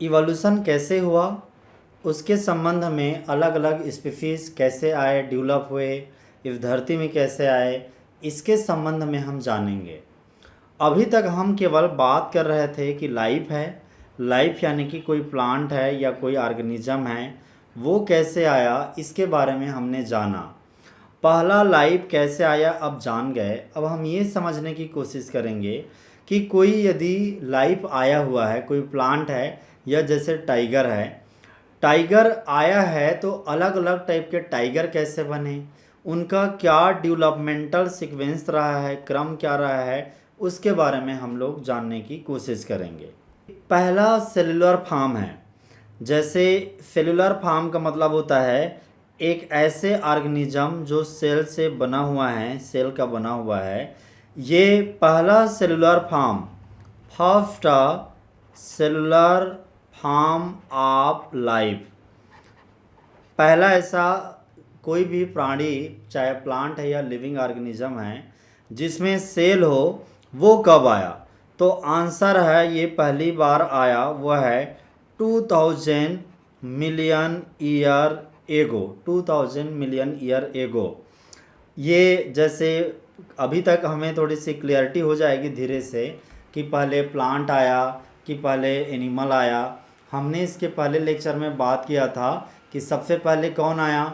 Evolution कैसे हुआ, उसके संबंध में अलग अलग स्पीशीज़ कैसे आए, डेवलप हुए, इस धरती में कैसे आए, इसके संबंध में हम जानेंगे। अभी तक हम केवल बात कर रहे थे कि लाइफ है, लाइफ यानी कि कोई प्लांट है या कोई ऑर्गेनिज्म है, वो कैसे आया इसके बारे में हमने जाना। पहला लाइफ कैसे आया अब जान गए। अब हम ये समझने की कोशिश करेंगे कि कोई यदि लाइफ आया हुआ है, कोई प्लांट है या जैसे टाइगर है, टाइगर आया है तो अलग अलग टाइप के टाइगर कैसे बने, उनका क्या डेवलपमेंटल सीक्वेंस रहा है, क्रम क्या रहा है, उसके बारे में हम लोग जानने की कोशिश करेंगे। पहला सेलुलर फार्म है। जैसे सेलुलर फार्म का मतलब होता है एक ऐसे ऑर्गेनिज्म जो सेल से बना हुआ है, सेल का बना हुआ है। ये पहला cellular form, first cellular form of life, पहला ऐसा कोई भी प्राणी चाहे प्लांट है या लिविंग ऑर्गेनिज्म है जिसमें सेल हो, वो कब आया? तो आंसर है ये पहली बार आया वो है 2000 मिलियन ईयर एगो, 2000 मिलियन ईयर एगो। ये जैसे अभी तक हमें थोड़ी सी क्लियरिटी हो जाएगी धीरे से कि पहले प्लांट आया कि पहले एनिमल आया। हमने इसके पहले लेक्चर में बात किया था कि सबसे पहले कौन आया,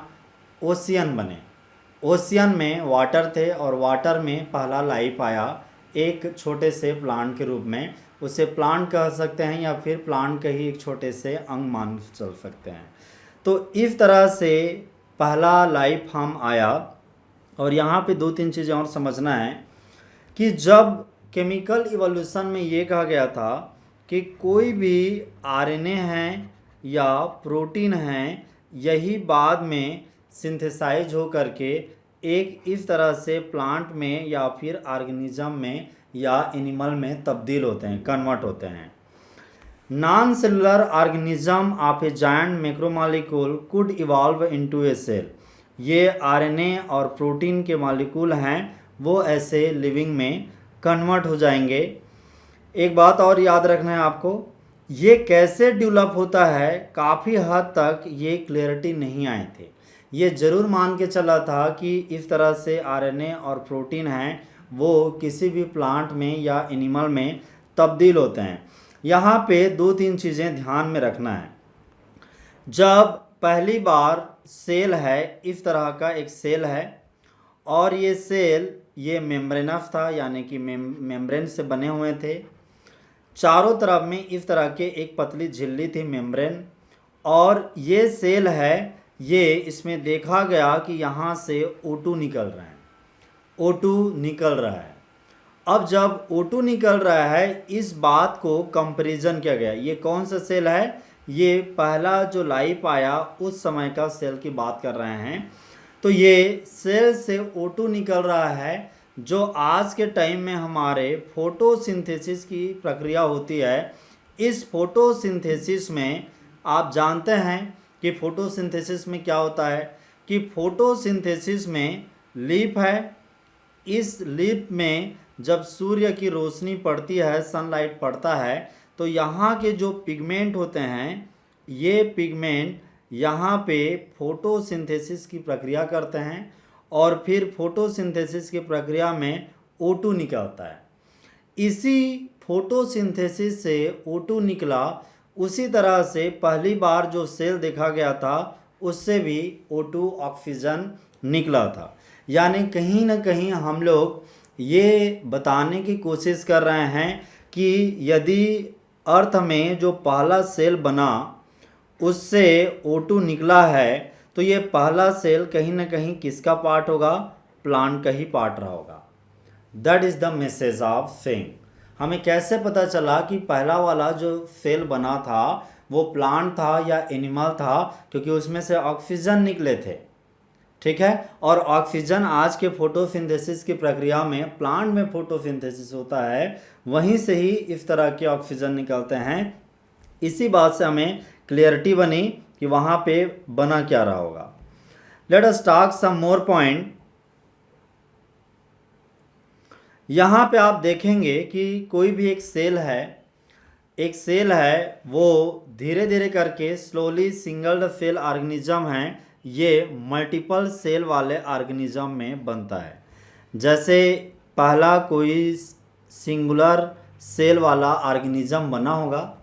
ओशियन बने। ओशियन में वाटर थे और वाटर में पहला लाइफ आया एक छोटे से प्लांट के रूप में। उसे प्लांट कह सकते हैं या फिर प्लांट के ही एक छोटे से अंग मान चल सकते हैं। तो इस तरह से पहला लाइफ फॉर्म आया। और यहाँ पे दो तीन चीज़ें और समझना है कि जब केमिकल इवोल्यूशन में ये कहा गया था कि कोई भी आरएनए हैं या प्रोटीन हैं, यही बाद में सिंथेसाइज हो करके एक इस तरह से प्लांट में या फिर ऑर्गेनिज्म में या एनिमल में तब्दील होते हैं, कन्वर्ट होते हैं। Non cellular organism of a giant macromolecule could evolve into a cell. ये आरएनए और प्रोटीन के मॉलिक्यूल हैं, वो ऐसे लिविंग में कन्वर्ट हो जाएंगे। एक बात और याद रखना है आपको, ये कैसे डेवलप होता है काफ़ी हद तक ये क्लियरिटी नहीं आए थे। ये ज़रूर मान के चला था कि इस तरह से आरएनए और प्रोटीन हैं वो किसी भी प्लांट में या एनिमल में तब्दील होते हैं। यहाँ पे दो तीन चीज़ें ध्यान में रखना है। जब पहली बार सेल है, इस तरह का एक सेल है और ये सेल ये मेम्ब्रेनस था, यानी कि मेम्ब्रेन से बने हुए थे। चारों तरफ में इस तरह के एक पतली झिल्ली थी, मेम्ब्रेन। और ये सेल है, ये इसमें देखा गया कि यहाँ से O2 निकल रहा है, O2 निकल रहा है। अब जब O2 निकल रहा है, इस बात को कंपैरिजन किया गया। ये कौन सा सेल है? ये पहला जो लाइफ आया उस समय का सेल की बात कर रहे हैं। तो ये सेल से O2 निकल रहा है, जो आज के टाइम में हमारे फोटोसिंथेसिस की प्रक्रिया होती है। इस फोटोसिंथेसिस में आप जानते हैं कि फोटोसिंथेसिस में क्या होता है कि फोटोसिंथेसिस में लीफ है। इस लीफ में जब सूर्य की रोशनी पड़ती है, सनलाइट पड़ता है, तो यहाँ के जो पिगमेंट होते हैं, ये पिगमेंट यहाँ पे फोटोसिंथेसिस की प्रक्रिया करते हैं और फिर फोटोसिंथेसिस की प्रक्रिया में O2 निकलता है। इसी फोटोसिंथेसिस से O2 निकला, उसी तरह से पहली बार जो सेल देखा गया था उससे भी O2 ऑक्सीजन निकला था। यानी कहीं ना कहीं हम लोग ये बताने की कोशिश कर रहे हैं कि यदि अर्थ में जो पहला सेल बना उससे O2 निकला है, तो ये पहला सेल कहीं ना कहीं किसका पार्ट होगा? प्लांट का ही पार्ट रहा होगा। That is the message of saying. हमें कैसे पता चला कि पहला वाला जो सेल बना था वो प्लांट था या एनिमल था? क्योंकि उसमें से ऑक्सीजन निकले थे, ठीक है। और ऑक्सीजन आज के फोटोसिंथेसिस की प्रक्रिया में, प्लांट में फोटोसिंथेसिस होता है, वहीं से ही इस तरह के ऑक्सीजन निकलते हैं। इसी बात से हमें क्लियरिटी बनी कि वहाँ पे बना क्या रहा होगा। लेट अस टॉक सम मोर पॉइंट। यहाँ पे आप देखेंगे कि कोई भी एक सेल है, एक सेल है वो धीरे धीरे करके स्लोली सिंगल सेल ऑर्गेनिज्म हैं, ये मल्टीपल सेल वाले ऑर्गेनिज्म में बनता है। जैसे पहला कोई सिंगुलर सेल वाला ऑर्गेनिज्म बना होगा,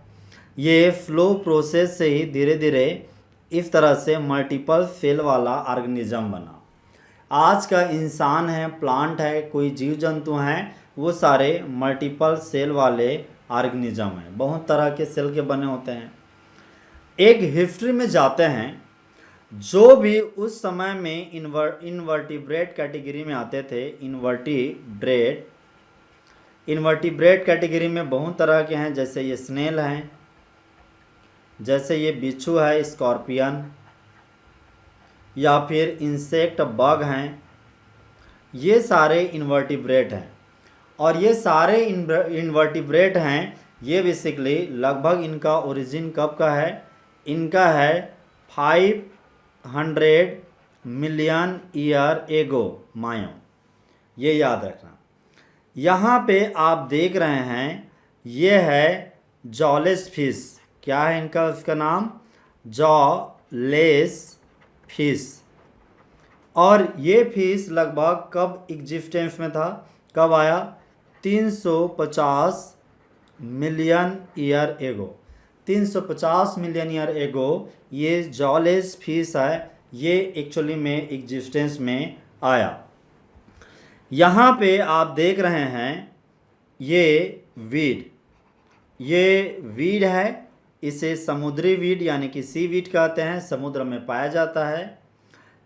ये फ्लो प्रोसेस से ही धीरे धीरे इस तरह से मल्टीपल सेल वाला ऑर्गेनिज्म बना। आज का इंसान है, प्लांट है, कोई जीव जंतु हैं, वो सारे मल्टीपल सेल वाले ऑर्गेनिज्म हैं, बहुत तरह के सेल के बने होते हैं। एक हिस्ट्री में जाते हैं, जो भी उस समय में इनवर्टिब्रेट कैटेगरी में आते थे। इनवर्टिब्रेट कैटेगरी में बहुत तरह के हैं, जैसे ये स्नेल हैं, जैसे ये बिच्छू है, स्कॉर्पियन, या फिर इंसेक्ट बग हैं, ये सारे इनवर्टिब्रेट हैं। और ये सारे इनवर्टिब्रेट हैं, ये बेसिकली लगभग इनका ओरिजिन कब का है, इनका है 500 मिलियन ईयर एगो मायो, ये याद रखना। यहाँ पे आप देख रहे हैं, ये है जॉलेस फिश। क्या है इनका, उसका नाम जॉलेस फिश। और ये फिश लगभग कब एग्जिस्टेंस में था, कब आया, 350 मिलियन ईयर एगो। 350 मिलियन ईयर एगो ये जॉलेस फिश है, ये एक्चुअली में एग्जिस्टेंस में आया। यहाँ पे आप देख रहे हैं, ये वीड है, इसे समुद्री वीड यानी कि सी वीड कहते हैं, समुद्र में पाया जाता है।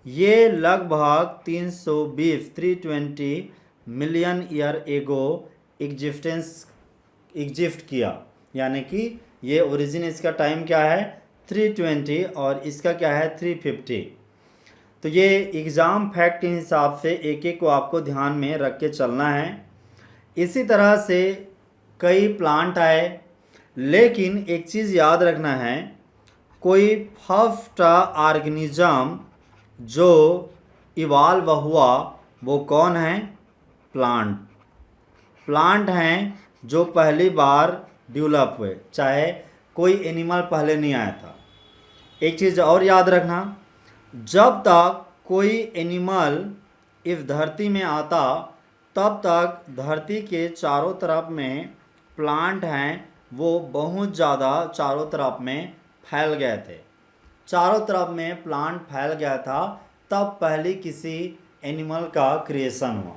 ये लगभग 320 मिलियन ईयर एगो एग्जिस्ट किया, यानी कि ये ओरिजिन, इसका टाइम क्या है 320 और इसका क्या है 350। तो ये एग्ज़ाम फैक्ट के हिसाब से एक एक को आपको ध्यान में रख के चलना है। इसी तरह से कई प्लांट आए, लेकिन एक चीज़ याद रखना है, कोई फर्स्ट ऑर्गेनिज्म जो इवाल्व हुआ वो कौन है, प्लांट हैं जो पहली बार डेवलप हुए, चाहे कोई एनिमल पहले नहीं आया था। एक चीज़ और याद रखना, जब तक कोई एनिमल इस धरती में आता तब तक धरती के चारों तरफ में प्लांट हैं वो बहुत ज़्यादा चारों तरफ में फैल गए थे। चारों तरफ में प्लांट फैल गया था, तब पहले किसी एनिमल का क्रिएशन हुआ।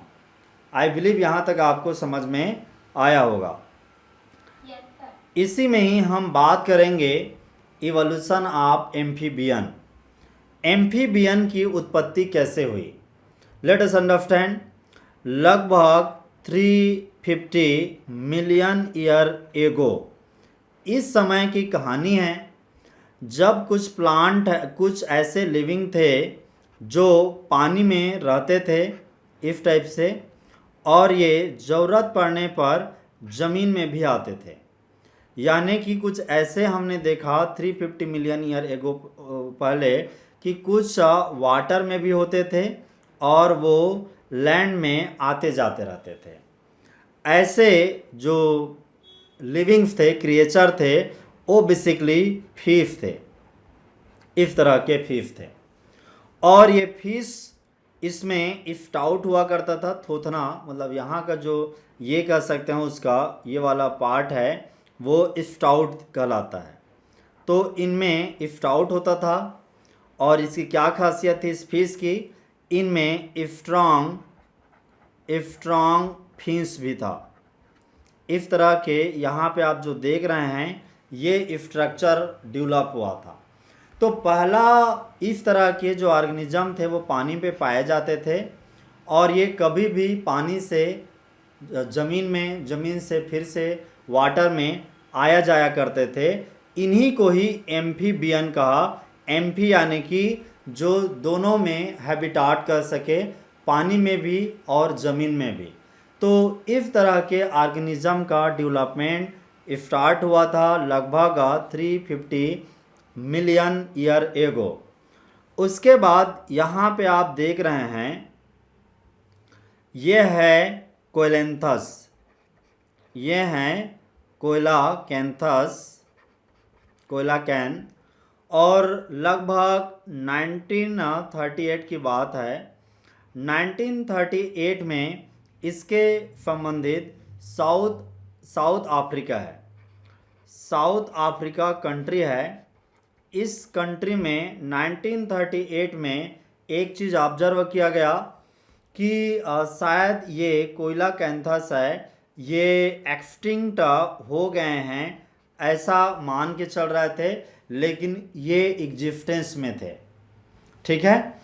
आई बिलीव यहाँ तक आपको समझ में आया होगा। इसी में ही हम बात करेंगे इवोल्यूशन ऑफ एम्फीबियन। एम्फीबियन की उत्पत्ति कैसे हुई, लेट अस अंडरस्टैंड। लगभग 350 मिलियन ईयर एगो इस समय की कहानी है, जब कुछ ऐसे लिविंग थे जो पानी में रहते थे इस टाइप से, और ये ज़रूरत पड़ने पर ज़मीन में भी आते थे। यानी कि कुछ ऐसे हमने देखा 350 मिलियन ईयर एगो पहले कि कुछ वाटर में भी होते थे और वो लैंड में आते जाते रहते थे। ऐसे जो लिविंग्स थे, क्रिएचर थे, वो बेसिकली फिश थे, इस तरह के फिश थे। और ये फिश इसमें स्टाउट हुआ करता था, थोथना, मतलब यहाँ का जो ये कह सकते हैं उसका ये वाला पार्ट है वो स्टाउट कहलाता है। तो इनमें स्टाउट होता था, और इसकी क्या खासियत थी इस फिश की, इनमें स्ट्रॉन्ग फिन्स भी था। इस तरह के यहाँ पे आप जो देख रहे हैं ये स्ट्रक्चर डेवलप हुआ था। तो पहला इस तरह के जो ऑर्गेनिज्म थे वो पानी पे पाए जाते थे, और ये कभी भी पानी से ज़मीन से फिर से वाटर में आया जाया करते थे। इन्हीं को ही एम्फीबियन कहा। एम्फी यानी कि जो दोनों में हैबिटाट कर सके, पानी में भी और ज़मीन में भी। तो इस तरह के ऑर्गेनिज्म का डेवलपमेंट स्टार्ट हुआ था लगभग 350 मिलियन ईयर एगो। उसके बाद यहाँ पे आप देख रहे हैं ये है कोएलेंथस, ये हैं कोयलाकैन, और लगभग 1938 की बात है। 1938 में इसके संबंधित साउथ अफ्रीका है, साउथ अफ्रीका कंट्री है। इस कंट्री में 1938 में एक चीज़ ऑब्जर्व किया गया कि शायद ये कोयलाकैंथस है, ये एक्सटिंक्ट हो गए हैं, ऐसा मान के चल रहे थे, लेकिन ये एग्जिस्टेंस में थे। ठीक है।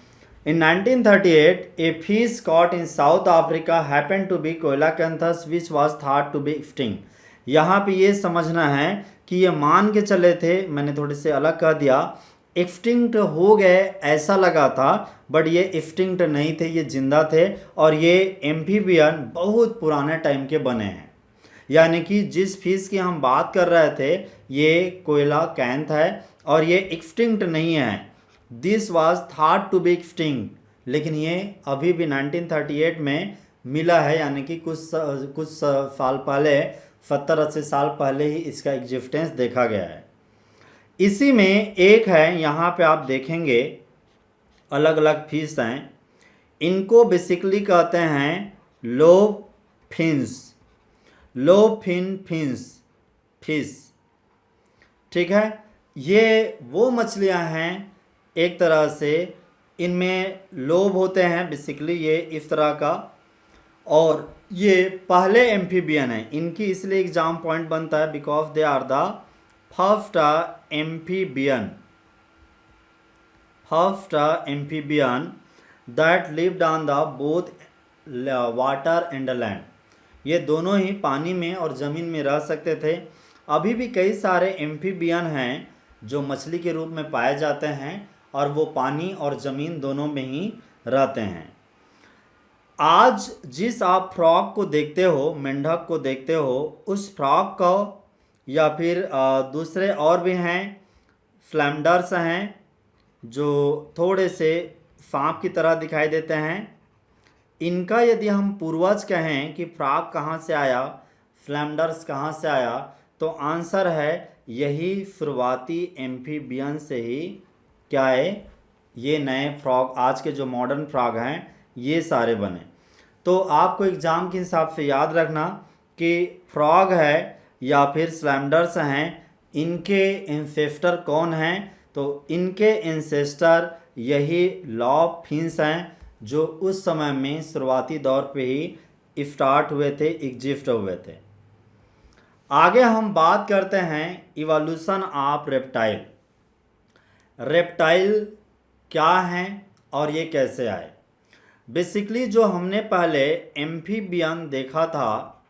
In 1938, a fish caught in South Africa happened to be Coelacanthus, which was thought to be extinct. यहाँ पे ये समझना है कि ये मान के चले थे, मैंने थोड़े से अलग कह दिया, एक्सटिंक्ट हो गए ऐसा लगा था, बट ये एक्सटिंक्ट नहीं थे, ये जिंदा थे, और ये एम्फीबियन बहुत पुराने टाइम के बने हैं। यानी कि जिस फिश की हम बात कर रहे थे ये कोयलाकैंथ है और ये एक्सटिंक्ट नहीं है। This was thought to be extinct, लेकिन ये अभी भी 1938 में मिला है, यानी कि कुछ साल पहले, 70-80 साल पहले ही इसका एग्जिस्टेंस देखा गया है। इसी में एक है, यहाँ पे आप देखेंगे अलग अलग फिश हैं, इनको बेसिकली कहते हैं लोब फिश। ठीक है। ये वो मछलियां हैं एक तरह से, इनमें लोब होते हैं बेसिकली, ये इस तरह का, और ये पहले एम्फीबियन है। इनकी इसलिए एग्जाम पॉइंट बनता है because they are the first amphibian that lived on the both water and land. ये दोनों ही पानी में और ज़मीन में रह सकते थे। अभी भी कई सारे एम्फीबियन हैं जो मछली के रूप में पाए जाते हैं और वो पानी और ज़मीन दोनों में ही रहते हैं। आज जिस आप फ्रॉग को देखते हो, मेंढक को देखते हो, उस फ्रॉग को या फिर दूसरे और भी हैं, फ्लैमडर्स हैं जो थोड़े से सांप की तरह दिखाई देते हैं। इनका यदि हम पूर्वज कहें कि फ्रॉग कहाँ से आया, फ्लैमडर्स कहाँ से आया, तो आंसर है यही शुरुआती एम्फीबियन से ही क्या है, ये नए फ्रॉग, आज के जो मॉडर्न फ्रॉग हैं ये सारे बने। तो आपको एग्ज़ाम के हिसाब से याद रखना कि फ्रॉग है या फिर स्लैमडर्स हैं, इनके एंसेस्टर कौन हैं, तो इनके एंसेस्टर यही लॉब फिन्स हैं जो उस समय में शुरुआती दौर पे ही स्टार्ट हुए थे, एग्जिस्ट हुए थे। आगे हम बात करते हैं इवोल्यूशन ऑफ रेप्टाइल। रेप्टाइल क्या हैं और ये कैसे आए। बेसिकली जो हमने पहले एम्फीबियन देखा था,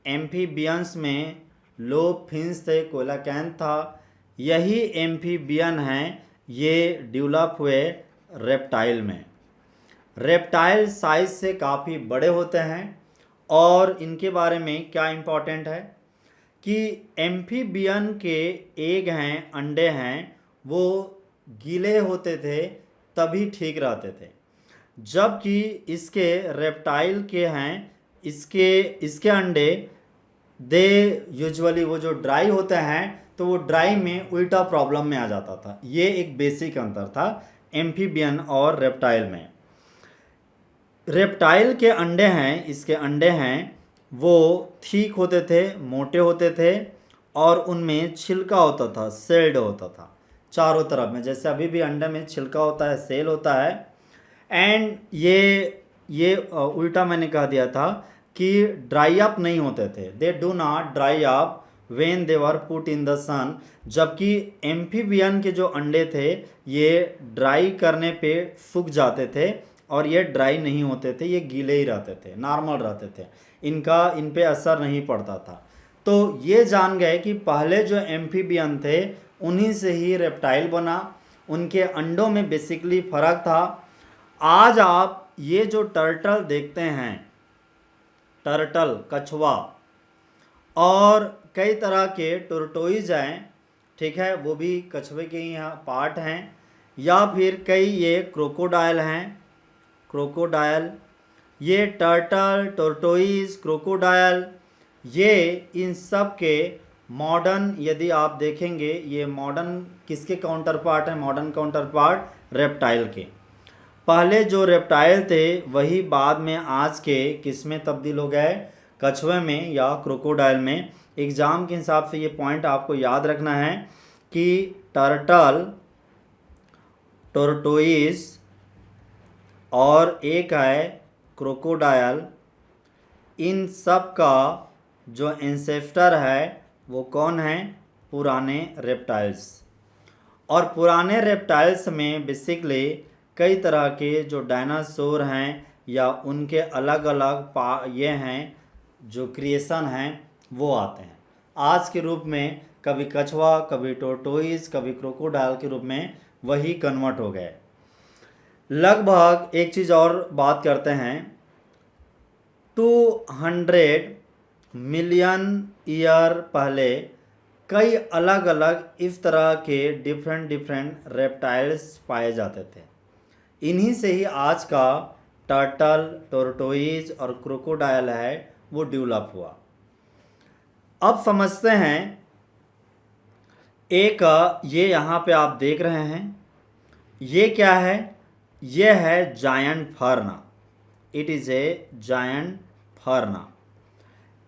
एम्फीबियंस में लोब फिन्स थे, कोयलाकैंथ था, यही एम्फीबियन हैं, ये डेवलप हुए रेप्टाइल में। रेप्टाइल साइज से काफ़ी बड़े होते हैं और इनके बारे में क्या इम्पोर्टेंट है कि एम्फीबियन के एग हैं, अंडे हैं, वो गीले होते थे तभी ठीक रहते थे, जबकि इसके रेप्टाइल के हैं, इसके अंडे दे यूजुअली वो जो ड्राई होते हैं तो वो ड्राई में उल्टा प्रॉब्लम में आ जाता था। ये एक बेसिक अंतर था एम्फीबियन और रेप्टाइल में। रेप्टाइल के अंडे हैं, इसके अंडे हैं, वो ठीक होते थे, मोटे होते थे और उनमें छिलका होता था, सेल्ड होता था चारों तरफ में, जैसे अभी भी अंडे में छिलका होता है, सेल होता है। एंड ये उल्टा मैंने कह दिया था कि ड्राई अप नहीं होते थे, they do not dry up when they were put in the sun, जबकि एम्फीबियन के जो अंडे थे ये ड्राई करने पे सूख जाते थे और ये ड्राई नहीं होते थे, ये गीले ही रहते थे, नॉर्मल रहते थे, इन पे असर नहीं पड़ता था। तो ये जान गए कि पहले जो एम्फीबियन थे उन्हीं से ही रेप्टाइल बना, उनके अंडों में बेसिकली फ़र्क था। आज आप ये जो टर्टल देखते हैं, टर्टल कछुआ, और कई तरह के टोरटोइज हैं, ठीक है, वो भी कछुए के ही यहाँ पार्ट हैं, या फिर कई ये क्रोकोडाइल हैं, क्रोकोडाइल, ये टर्टल, टोरटोइज, क्रोकोडाइल, ये इन सब के मॉडर्न यदि आप देखेंगे, ये मॉडर्न किसके काउंटर पार्ट है? मॉडर्न काउंटर पार्ट रेप्टाइल के। पहले जो रेप्टाइल थे वही बाद में आज के किस में तब्दील हो गए? कछुए में या क्रोकोडाइल में। एग्जाम के हिसाब से ये पॉइंट आपको याद रखना है कि टर्टल, टोरटोइस और एक है क्रोकोडाइल, इन सब का जो एंसेस्टर है वो कौन है? पुराने रेप्टाइल्स। और पुराने रेप्टाइल्स में बेसिकली कई तरह के जो डायनासोर हैं या उनके अलग अलग ये हैं जो क्रिएशन हैं वो आते हैं। आज के रूप में कभी कछुआ, कभी टोरटोइस, कभी क्रोकोडाइल के रूप में वही कन्वर्ट हो गए। लगभग एक चीज़ और बात करते हैं, 200 मिलियन ईयर पहले कई अलग अलग इस तरह के डिफरेंट रेप्टाइल्स पाए जाते थे। इन्हीं से ही आज का टर्टल, टोरटोइज और क्रोकोडाइल है वो डेवलप हुआ। अब समझते हैं, एक ये यहाँ पे आप देख रहे हैं, ये क्या है? ये है giant fern. It is a giant fern.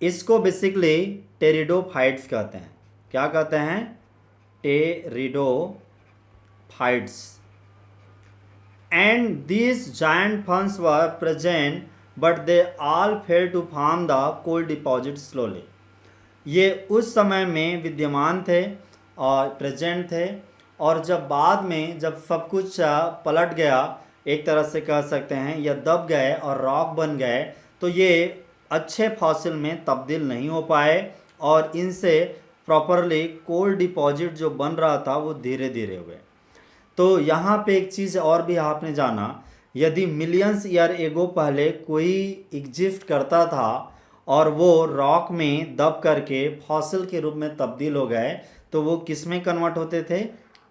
इसको बेसिकली टेरिडोफाइट्स कहते हैं। क्या कहते हैं? Pteridophytes. And this giant ferns were present but they all fail to form the coal deposit slowly. ये उस समय में विद्यमान थे और प्रेजेंट थे, और जब बाद में जब सब कुछ पलट गया, एक तरह से कह सकते हैं, या दब गए और रॉक बन गए, तो ये अच्छे फॉसिल में तब्दील नहीं हो पाए और इनसे प्रॉपरली कोल डिपॉजिट जो बन रहा था वो धीरे धीरे हुए। तो यहाँ पे एक चीज़ और भी आपने जाना, यदि मिलियंस ईयर एगो पहले कोई एग्जिस्ट करता था और वो रॉक में दब करके फॉसिल के रूप में तब्दील हो गए, तो वो किस में कन्वर्ट होते थे?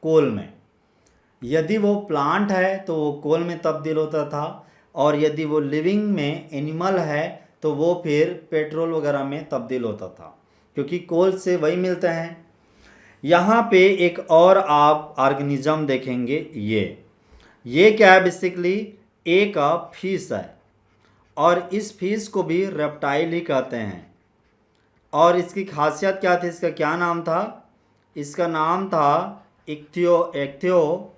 कोल में। यदि वो प्लांट है तो वो कोल में तब्दील होता था, और यदि वो लिविंग में एनिमल है तो वो फिर पेट्रोल वगैरह में तब्दील होता था, क्योंकि कोल से वही मिलते हैं। यहाँ पे एक और आप ऑर्गेनिज्म देखेंगे, ये क्या है? बेसिकली एक फिश है, और इस फिश को भी रेप्टाइल ही कहते हैं। और इसकी खासियत क्या थी? इसका क्या नाम था? इसका नाम था इक्थियोसॉर्स,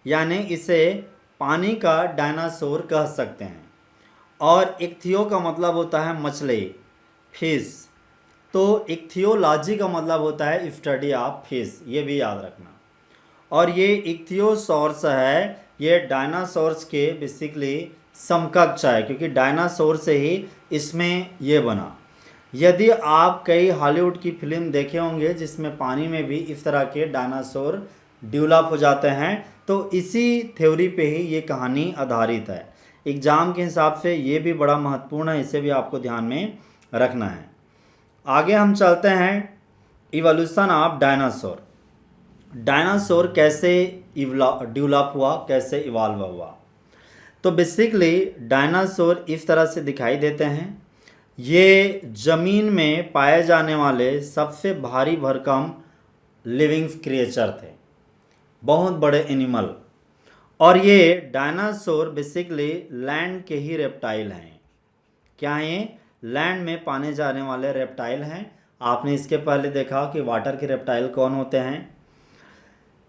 यानी इसे पानी का डायनासोर कह सकते हैं। और इक्थियो का मतलब होता है मछली, फिश। तो इक्थियोलॉजी का मतलब होता है स्टडी ऑफ फिश, ये भी याद रखना। और ये इक्थियोसॉर्स है, ये डायनासोर्स के बेसिकली समकक्ष है, क्योंकि डायनासोर से ही इसमें ये बना। यदि आप कई हॉलीवुड की फिल्म देखे होंगे जिसमें पानी में भी इस तरह के डायनासोर डेवलप हो जाते हैं, तो इसी थ्योरी पे ही ये कहानी आधारित है। एग्ज़ाम के हिसाब से ये भी बड़ा महत्वपूर्ण है, इसे भी आपको ध्यान में रखना है। आगे हम चलते हैं, इवोल्यूशन ऑफ डायनासोर। डायनासोर कैसे डेवलप हुआ, कैसे इवॉल्व हुआ? तो बेसिकली डायनासोर इस तरह से दिखाई देते हैं। ये ज़मीन में पाए जाने वाले सबसे भारी भरकम लिविंग क्रिएचर थे, बहुत बड़े एनिमल। और ये डायनासोर बेसिकली लैंड के ही रेप्टाइल हैं। क्या हैं ये? लैंड में पाने जाने वाले रेप्टाइल हैं। आपने इसके पहले देखा कि वाटर के रेप्टाइल कौन होते हैं।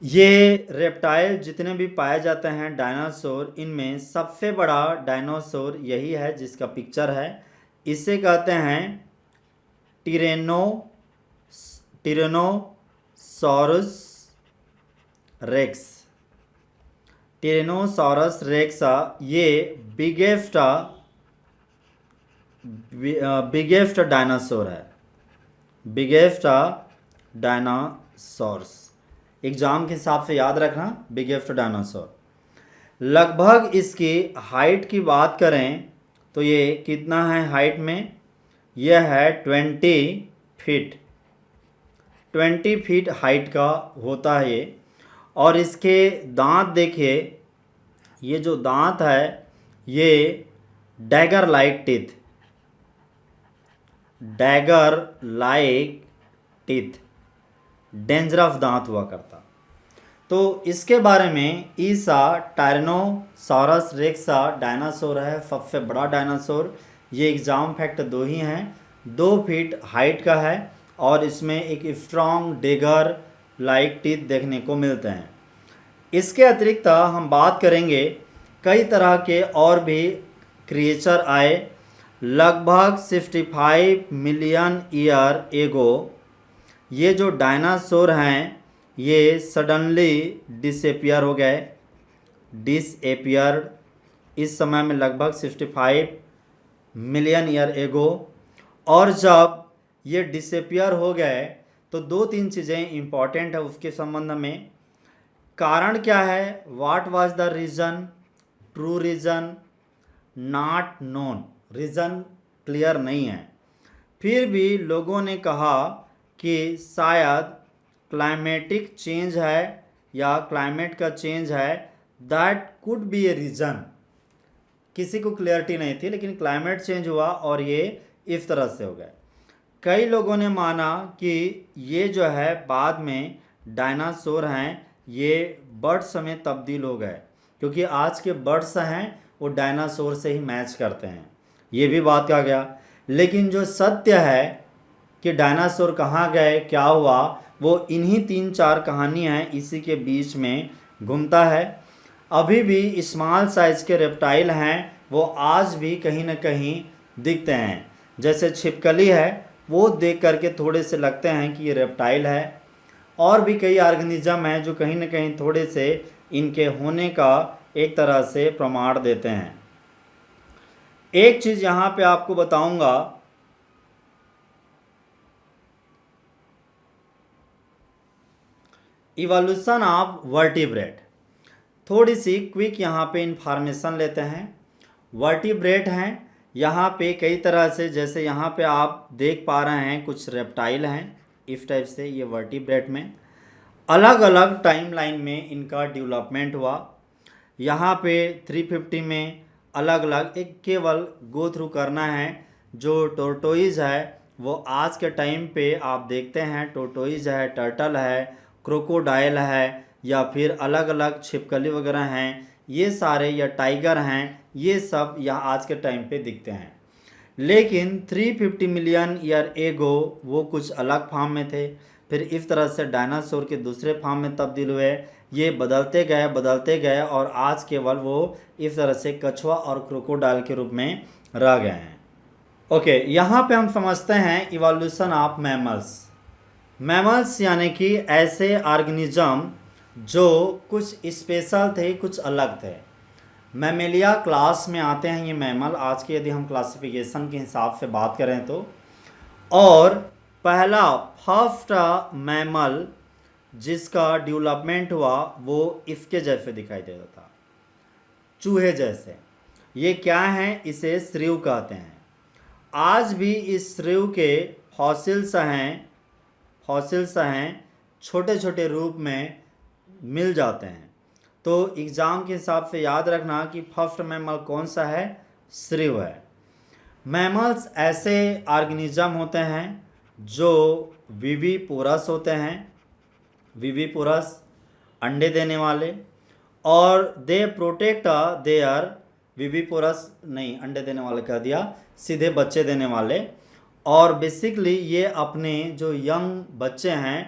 ये रेप्टाइल जितने भी पाए जाते हैं डायनासोर, इनमें सबसे बड़ा डायनासोर यही है जिसका पिक्चर है। इसे कहते हैं टिरेनोसॉरस रेक्स। टिरेनोसॉरस रेक्स ये बिगेस्ट डायनासोर है, बिगेस्ट डायनासोर्स। एग्जाम के हिसाब से याद रखना, बिगेस्ट डायनासोर। लगभग इसकी हाइट की बात करें तो ये कितना है हाइट में? यह है 20 फीट। 20 फीट हाइट का होता है ये। और इसके दांत देखिए, ये जो दांत है ये dagger like teeth, dagger like teeth, dangerous दांत हुआ करता। तो इसके बारे में ईसा टायरनोसॉरस रेक्सा डायनासोर है, सबसे बड़ा डायनासोर। ये एग्जाम फैक्ट दो ही हैं, 2 फीट हाइट का है और इसमें एक स्ट्रॉन्ग डेगर लाइक टीथ देखने को मिलते हैं। इसके अतिरिक्त हम बात करेंगे कई तरह के और भी क्रिएचर आए। लगभग 65 मिलियन ईयर एगो ये जो डायनासोर हैं ये सडनली डिसएपियर हो गए, डिसएपियर्ड इस समय में लगभग 65 मिलियन ईयर एगो। और जब ये डिसएपियर हो गए तो 2-3 चीज़ें इम्पॉर्टेंट है उसके संबंध में। कारण क्या है, what was the reason, true reason not known, reason clear नहीं है। फिर भी लोगों ने कहा कि शायद क्लाइमेटिक चेंज है या क्लाइमेट का चेंज है, that could be a reason. किसी को क्लियरिटी नहीं थी, लेकिन क्लाइमेट चेंज हुआ और ये इस तरह से हो गए। कई लोगों ने माना कि ये जो है बाद में डायनासोर हैं ये बर्ड्स में तब्दील हो गए, क्योंकि आज के बर्ड्स हैं वो डायनासोर से ही मैच करते हैं, ये भी बात कहा गया। लेकिन जो सत्य है कि डायनासोर कहाँ गए, क्या हुआ, वो इन्हीं 3-4 कहानी हैं इसी के बीच में घूमता है। अभी भी स्मॉल साइज के रेप्टाइल हैं वो आज भी कहीं ना कहीं दिखते हैं, जैसे छिपकली है वो देख करके थोड़े से लगते हैं कि ये रेप्टाइल है। और भी कई ऑर्गेनिज्म हैं जो कहीं ना कहीं थोड़े से इनके होने का एक तरह से प्रमाण देते हैं। एक चीज़ यहाँ पे आपको बताऊंगा, इवोल्यूशन ऑफ वर्टिब्रेट। थोड़ी सी क्विक यहाँ पे इंफॉर्मेशन लेते हैं। वर्टिब्रेट हैं यहाँ पे कई तरह से, जैसे यहाँ पे आप देख पा रहे हैं कुछ रेप्टाइल हैं इस टाइप से। ये वर्टिब्रेट में अलग अलग टाइम लाइन में इनका डेवलपमेंट हुआ। यहाँ पे 350 में अलग अलग, एक केवल गो थ्रू करना है। जो टोर्टोइज है वो आज के टाइम पे आप देखते हैं टोर्टोइज है, टर्टल है, क्रोकोडाइल है, या फिर अलग अलग छिपकली वगैरह हैं, ये सारे, या टाइगर हैं, ये सब यहाँ आज के टाइम पे दिखते हैं। लेकिन 350 मिलियन ईयर एगो वो कुछ अलग फॉर्म में थे, फिर इस तरह से डायनासोर के दूसरे फॉर्म में तब्दील हुए। ये बदलते गए और आज केवल वो इस तरह से कछुआ और क्रोकोडाइल के रूप में रह गए हैं। ओके, यहाँ पे हम समझते हैं इवोल्यूशन ऑफ मैमल्स। मैमल्स यानी कि ऐसे ऑर्गेनिज्म जो कुछ स्पेशल थे, कुछ अलग थे। मैमेलिया क्लास में आते हैं ये मैमल, आज के यदि हम क्लासिफिकेशन के हिसाब से बात करें तो। और पहला फर्स्ट मैमल जिसका डेवलपमेंट हुआ वो इसके जैसे दिखाई देता था, चूहे जैसे। ये क्या हैं, इसे श्रीव कहते हैं। आज भी इस श्रीव के फॉसिल्स हैं, छोटे छोटे रूप में मिल जाते हैं। तो एग्ज़ाम के हिसाब से याद रखना कि फर्स्ट मैमल कौन सा है, श्रीव है। मैमल्स ऐसे ऑर्गेनिज्म होते हैं जो विविपोरस होते हैं, विविपोरस अंडे देने वाले, और दे प्रोटेक्ट देयर, विविपोरस नहीं, अंडे देने वाले कह दिया, सीधे बच्चे देने वाले। और बेसिकली ये अपने जो यंग बच्चे हैं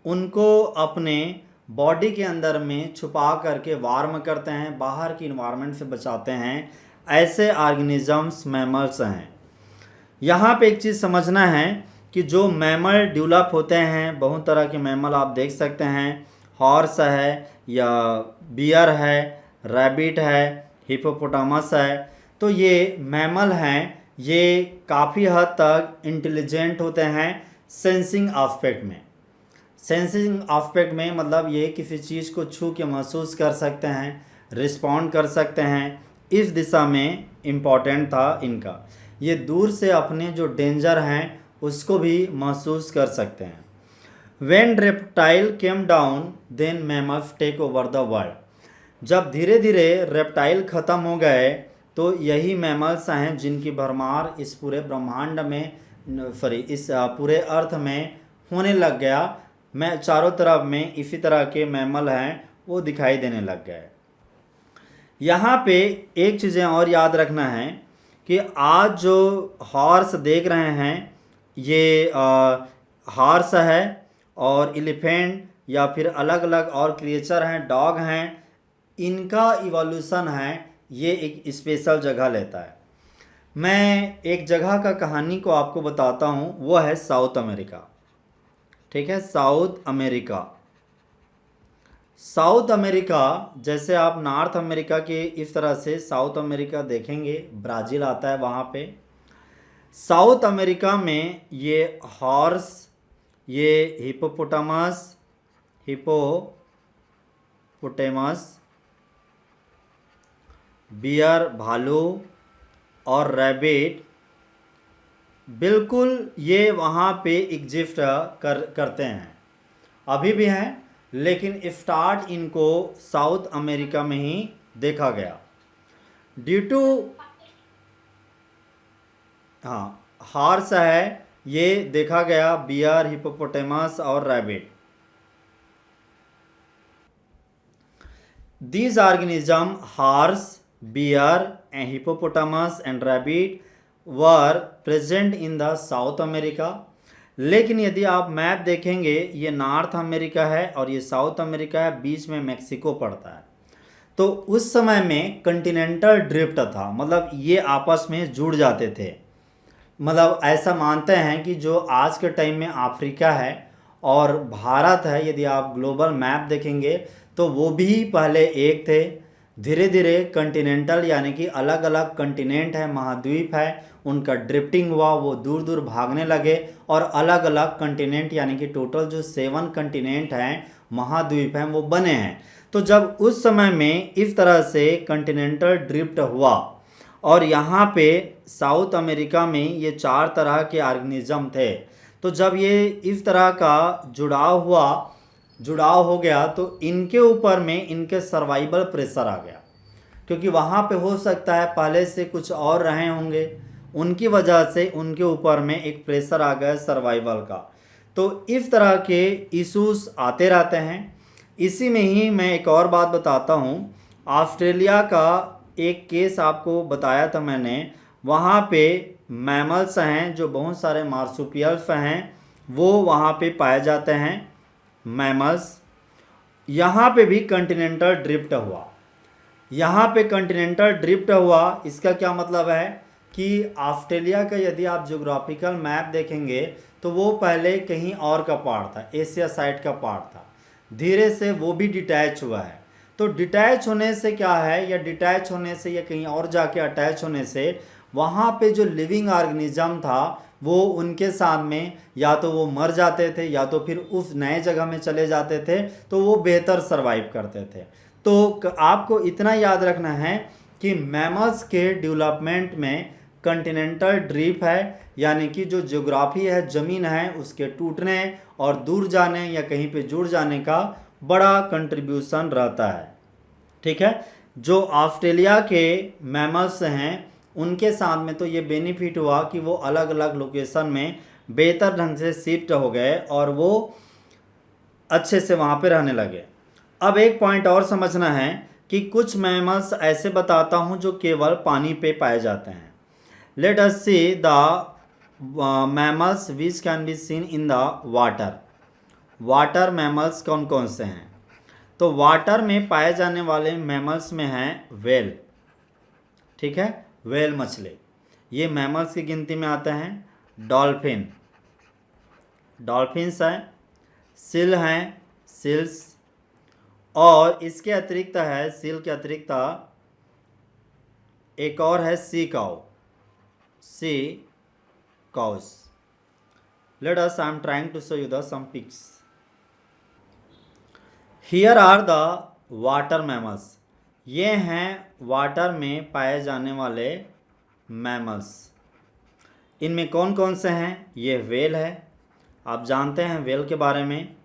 उनको अपने बॉडी के अंदर में छुपा करके वार्म करते हैं, बाहर की इन्वायरमेंट से बचाते हैं। ऐसे ऑर्गेनिजम्स मैमल्स हैं। यहाँ पे एक चीज़ समझना है कि जो मैमल डेवलप होते हैं, बहुत तरह के मैमल आप देख सकते हैं, हॉर्स है या बियर है, रैबिट है, हिपोपोटामस है। तो ये मैमल हैं, ये काफ़ी हद तक इंटेलिजेंट होते हैं सेंसिंग एस्पेक्ट में। सेंसिंग एस्पेक्ट में मतलब ये किसी चीज़ को छू के महसूस कर सकते हैं, रिस्पॉन्ड कर सकते हैं। इस दिशा में इम्पॉर्टेंट था इनका। ये दूर से अपने जो डेंजर हैं उसको भी महसूस कर सकते हैं। When reptile came down then mammals take over the world. जब धीरे धीरे रेप्टाइल ख़त्म हो गए तो यही मैमल्स हैं जिनकी भरमार इस पूरे ब्रह्मांड में सॉरी इस पूरे अर्थ में होने लग गया। मैं चारों तरफ में इसी तरह के मैमल हैं वो दिखाई देने लग गए। यहाँ पे एक चीज़ें और याद रखना है कि आज जो हॉर्स देख रहे हैं ये हॉर्स है और एलिफेंट या फिर अलग अलग और क्रिएचर हैं, डॉग हैं, इनका इवोल्यूशन है ये एक स्पेशल जगह लेता है। मैं एक जगह का कहानी को आपको बताता हूँ, वो है साउथ अमेरिका। ठीक है, साउथ अमेरिका। साउथ अमेरिका जैसे आप नॉर्थ अमेरिका के इस तरह से साउथ अमेरिका देखेंगे, ब्राज़ील आता है वहाँ पे। साउथ अमेरिका में ये हॉर्स, ये हिपोपोटामस बियर, भालू और रैबिट, बिल्कुल ये वहाँ पे एग्जिस्ट करते हैं, अभी भी हैं, लेकिन स्टार्ट इनको साउथ अमेरिका में ही देखा गया ड्यू टू हॉर्स है ये देखा गया, बियर, हिपोपोटामस और rabbit. These organisms, horse, bear, and hippopotamus and rabbit were present in the South America। लेकिन यदि आप मैप देखेंगे ये नॉर्थ अमेरिका है और ये साउथ अमेरिका है, बीच में मेक्सिको पड़ता है। तो उस समय में कंटिनेंटल ड्रिफ्ट था, मतलब ये आपस में जुड़ जाते थे। मतलब ऐसा मानते हैं कि जो आज के टाइम में अफ्रीका है और भारत है, यदि आप ग्लोबल मैप देखेंगे तो वो भी पहले एक थे। धीरे धीरे कंटिनेंटल यानी कि अलग अलग कंटिनेंट है, महाद्वीप है, उनका ड्रिफ्टिंग हुआ, वो दूर दूर भागने लगे और अलग अलग कंटिनेंट यानी कि टोटल जो 7 कंटिनेंट हैं, महाद्वीप हैं, वो बने हैं। तो जब उस समय में इस तरह से कंटिनेंटल ड्रिफ्ट हुआ और यहाँ पे साउथ अमेरिका में ये 4 तरह के ऑर्गेनिज्म थे, तो जब ये इस तरह का जुड़ाव हो गया तो इनके ऊपर में इनके सर्वाइवल प्रेशर आ गया, क्योंकि वहाँ पे हो सकता है पहले से कुछ और रहे होंगे, उनकी वजह से उनके ऊपर में एक प्रेशर आ गया सर्वाइवल का। तो इस तरह के इश्यूज आते रहते हैं। इसी में ही मैं एक और बात बताता हूँ, ऑस्ट्रेलिया का एक केस आपको बताया था मैंने, वहाँ पे मैमल्स हैं जो बहुत सारे मार्सुपियल्स हैं वो वहाँ पे पाए जाते हैं, मैमल्स। यहाँ पे भी कंटिनेंटल ड्रिफ्ट हुआ। यहाँ पे कंटिनेंटल ड्रिफ्ट हुआ, इसका क्या मतलब है कि ऑस्ट्रेलिया का यदि आप ज्योग्राफिकल मैप देखेंगे तो वो पहले कहीं और का पार्ट था, एशिया साइड का पार्ट था, धीरे से वो भी डिटैच हुआ है। तो डिटैच होने से क्या है, या डिटैच होने से या कहीं और जाके अटैच होने से वहाँ पे जो लिविंग ऑर्गेनिज्म था वो उनके साथ में या तो वो मर जाते थे या तो फिर उस नए जगह में चले जाते थे, तो वो बेहतर सरवाइव करते थे। तो आपको इतना याद रखना है कि मैमल्स के डेवलपमेंट में कंटिनेंटल ड्रिफ्ट है, यानी कि जो ज्योग्राफी है, ज़मीन है, उसके टूटने और दूर जाने या कहीं पे जुड़ जाने का बड़ा कंट्रीब्यूशन रहता है। ठीक है, जो ऑस्ट्रेलिया के मैमल्स हैं उनके साथ में तो ये बेनिफिट हुआ कि वो अलग अलग लोकेशन में बेहतर ढंग से शिफ्ट हो गए और वो अच्छे से वहाँ पे रहने लगे। अब एक पॉइंट और समझना है कि कुछ मैमल्स ऐसे बताता हूँ जो केवल पानी पे पाए जाते हैं। Let us see the mammals which can be seen in the water. Water mammals कौन कौन से हैं? तो वाटर में पाए जाने वाले मैमल्स में हैं व्हेल। ठीक है, व्हेल मछली, ये मैमल्स की गिनती में आते हैं। डॉल्फिन्स हैं, सील हैं, सील्स, और इसके अतिरिक्त है, सील के अतिरिक्त एक और है sea cows. Let us I am trying to show you the some pics. Here are the water mammals. ये हैं वाटर में पाए जाने वाले मैमल्स। इनमें कौन कौन से हैं? ये व्हेल है, आप जानते हैं व्हेल के बारे में।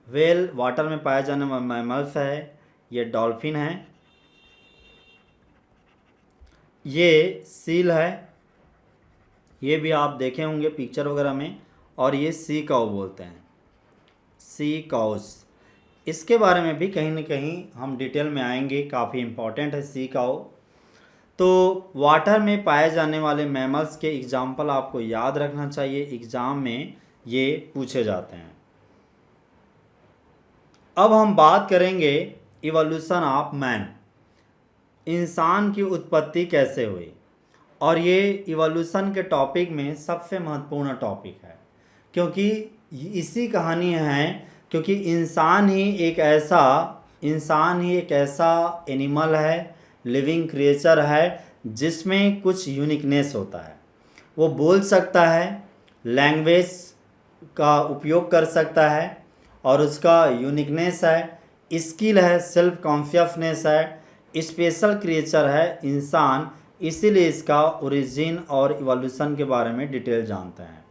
व्हेल वाटर में पाए जाने वाले मैमल्स है। ये डॉल्फिन है, ये सील है, ये भी आप देखे होंगे पिक्चर वगैरह में। और ये सी काऊ बोलते हैं, सी काउस। इसके बारे में भी कहीं ना कहीं हम डिटेल में आएंगे, काफ़ी इम्पॉर्टेंट है सी काऊ। तो वाटर में पाए जाने वाले मैमल्स के एग्जाम्पल आपको याद रखना चाहिए, एग्ज़ाम में ये पूछे जाते हैं। अब हम बात करेंगे इवोल्यूशन ऑफ मैन, इंसान की उत्पत्ति कैसे हुई। और ये इवोल्यूशन के टॉपिक में सबसे महत्वपूर्ण टॉपिक है, क्योंकि इसी कहानी है, क्योंकि इंसान ही एक ऐसा एनिमल है, लिविंग क्रिएचर है, जिसमें कुछ यूनिकनेस होता है। वो बोल सकता है, लैंग्वेज का उपयोग कर सकता है, और उसका यूनिकनेस है, स्किल है, सेल्फ कॉन्शियसनेस है, स्पेशल क्रिएचर है इंसान। इसीलिए इसका ओरिजिन और इवोल्यूशन के बारे में डिटेल जानते हैं।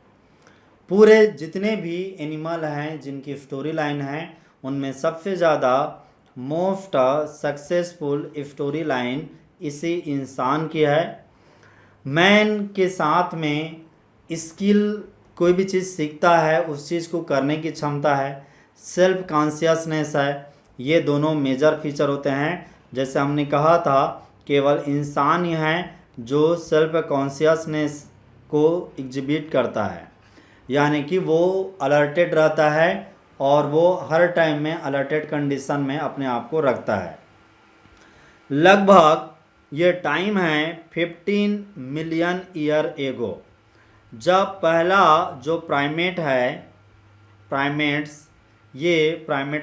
पूरे जितने भी एनिमल हैं जिनकी स्टोरी लाइन है, उनमें सबसे ज़्यादा मोस्ट सक्सेसफुल स्टोरी लाइन इसी इंसान की है। मैन के साथ में स्किल, कोई भी चीज़ सीखता है उस चीज़ को करने की क्षमता है, सेल्फ कॉन्शियसनेस है, ये दोनों मेजर फीचर होते हैं। जैसे हमने कहा था, केवल इंसान ही है जो सेल्फ कॉन्शियसनेस को एग्जिबिट करता है, यानी कि वो अलर्टेड रहता है और वो हर टाइम में अलर्टेड कंडीशन में अपने आप को रखता है। लगभग ये टाइम है 15 मिलियन ईयर एगो, जब पहला जो प्राइमेट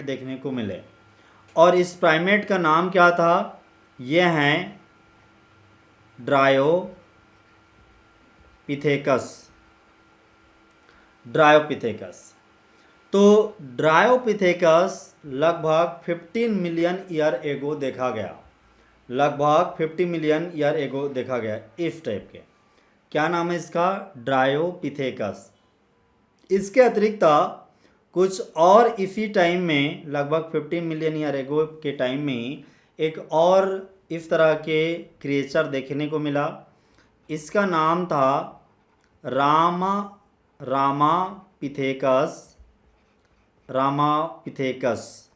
देखने को मिले। और इस प्राइमेट का नाम क्या था? ये हैं ड्रायोपिथेकस। तो ड्रायोपिथेकस लगभग 15 मिलियन ईयर एगो देखा गया, लगभग 50 मिलियन ईयर एगो देखा गया इस टाइप के। क्या नाम है इसका? ड्रायोपिथेकस। इसके अतिरिक्त कुछ और इसी टाइम में, लगभग 15 मिलियन ईयर एगो के टाइम में, एक और इस तरह के क्रिएचर देखने को मिला। इसका नाम था रामापिथेकस।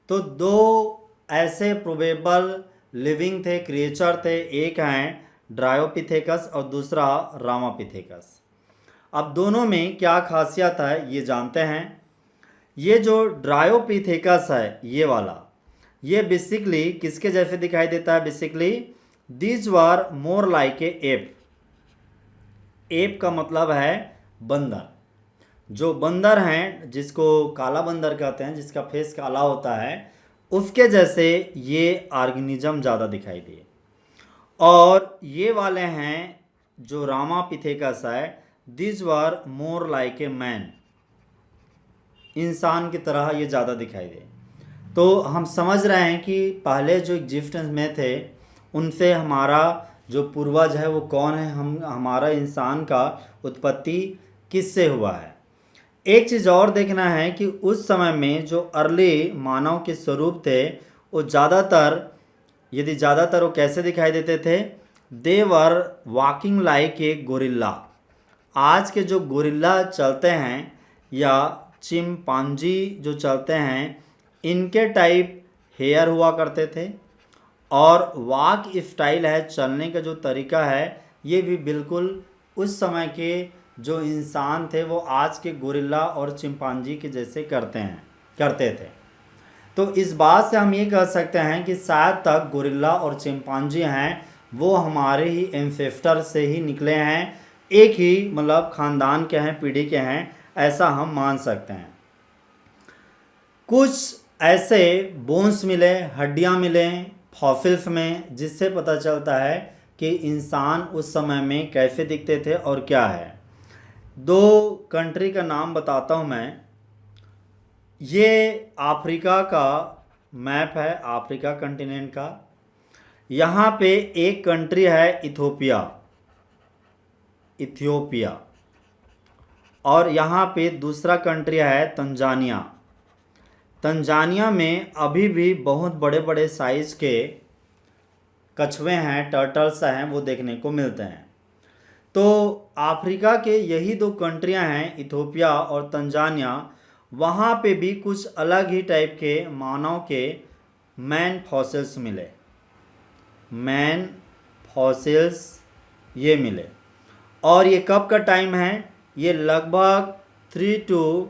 तो दो ऐसे प्रोबेबल लिविंग थे, क्रिएचर थे, एक हैं ड्रायोपिथेकस और दूसरा रामापिथेकस। अब दोनों में क्या खासियत है ये जानते हैं। ये जो ड्रायोपिथेकस है, ये वाला, ये बेसिकली किसके जैसे दिखाई देता है? Basically these were more like a app. App का मतलब है बंदर। जो बंदर हैं, जिसको काला बंदर कहते हैं, जिसका फेस काला होता है, उसके जैसे ये ऑर्गेनिज्म ज़्यादा दिखाई दिए। और ये वाले हैं जो रामापिथेकस है, these were more like a man, इंसान की तरह ये ज़्यादा दिखाई दे। तो हम समझ रहे हैं कि पहले जो एग्जिस्टेंस में थे उनसे हमारा जो पूर्वज है वो कौन है, हमारा इंसान का उत्पत्ति किससे हुआ है। एक चीज़ और देखना है कि उस समय में जो अर्ली मानव के स्वरूप थे, वो ज़्यादातर वो कैसे दिखाई देते थे? They were walking like a gorilla. आज के जो गोरिल्ला चलते हैं या चिंपांजी जो चलते हैं, इनके टाइप हेयर हुआ करते थे, और वॉक स्टाइल है, चलने का जो तरीका है, ये भी बिल्कुल उस समय के जो इंसान थे वो आज के गोरिल्ला और चिंपांजी के जैसे करते थे। तो इस बात से हम ये कह सकते हैं कि शायद तक गोरिल्ला और चिंपांजी हैं वो हमारे ही एंसेस्टर से ही निकले हैं, एक ही मतलब ख़ानदान के हैं, पीढ़ी के हैं, ऐसा हम मान सकते हैं। कुछ ऐसे बोन्स मिले, हड्डियां मिले फॉसिल्स में, जिससे पता चलता है कि इंसान उस समय में कैसे दिखते थे और क्या है। दो कंट्री का नाम बताता हूँ मैं। ये अफ्रीका का मैप है, अफ्रीका कंटिनेंट का। यहाँ पे एक कंट्री है इथियोपिया, और यहाँ पे दूसरा कंट्री है तंजानिया। तंजानिया में अभी भी बहुत बड़े बड़े साइज़ के कछुए हैं, टर्टल्स हैं, वो देखने को मिलते हैं। तो अफ्रीका के यही दो कंट्रियां हैं, इथोपिया और तंजानिया। वहाँ पे भी कुछ अलग ही टाइप के मानव के मैन फॉसिल्स मिले, मैन फॉसिल्स ये मिले। और ये कब का टाइम है? ये लगभग 3 to